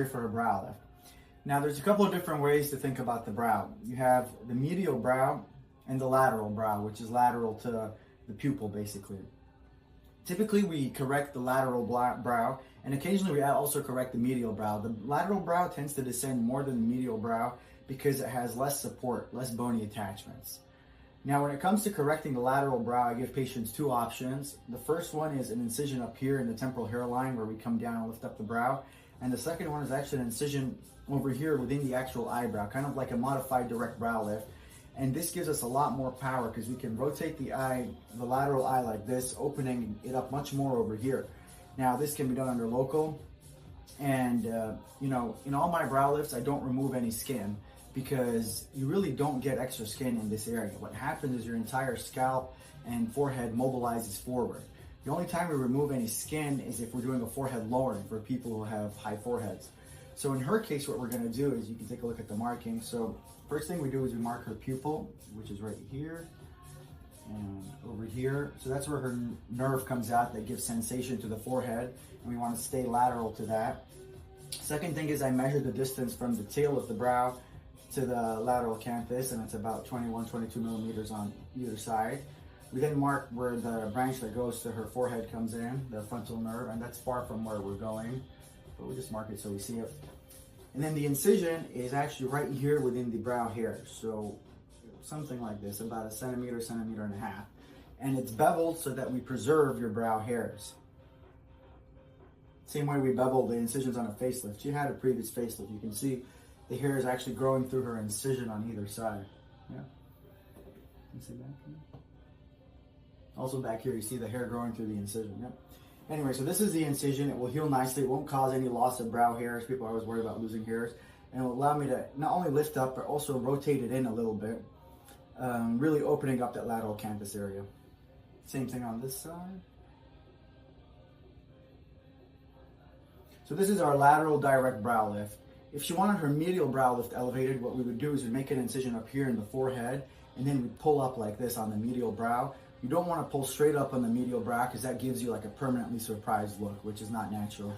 for a brow lift. Now there's a couple of different ways to think about the brow. You have the medial brow and the lateral brow, which is lateral to the pupil basically. Typically we correct the lateral brow, and occasionally we also correct the medial brow. The lateral brow tends to descend more than the medial brow because it has less support, less bony attachments. Now when it comes to correcting the lateral brow, I give patients two options. The first one is an incision up here in the temporal hairline where we come down and lift up the brow. And the second one is actually an incision over here within the actual eyebrow, kind of like a modified direct brow lift. And this gives us a lot more power because we can rotate the eye, the lateral eye like this, opening it up much more over here. Now this can be done under local, and you know, in all my brow lifts, I don't remove any skin because you really don't get extra skin in this area. What happens is your entire scalp and forehead mobilizes forward. The only time we remove any skin is if we're doing a forehead lowering for people who have high foreheads. So in her case, what we're gonna do is, you can take a look at the marking. So first thing we do is we mark her pupil, which is right here and over here. So that's where her nerve comes out that gives sensation to the forehead, and we wanna stay lateral to that. Second thing is I measure the distance from the tail of the brow to the lateral canthus, and it's about 21, 22 millimeters on either side. We then mark where the branch that goes to her forehead comes in, the frontal nerve, and that's far from where we're going, but we just mark it so we see it. And then the incision is actually right here within the brow hair, so something like this, about a centimeter, centimeter and a half. And it's beveled so that we preserve your brow hairs. Same way we bevel the incisions on a facelift. She had a previous facelift. You can see the hair is actually growing through her incision on either side. Yeah. You see back here? Also back here, you see the hair growing through the incision. Yep. Anyway, so this is the incision. It will heal nicely. It won't cause any loss of brow hairs. People are always worried about losing hairs. And it will allow me to not only lift up, but also rotate it in a little bit, really opening up that lateral canthus area. Same thing on this side. So this is our lateral direct brow lift. If she wanted her medial brow lift elevated, what we would do is we'd make an incision up here in the forehead, and then we'd pull up like this on the medial brow. You don't want to pull straight up on the medial brow because that gives you like a permanently surprised look, which is not natural.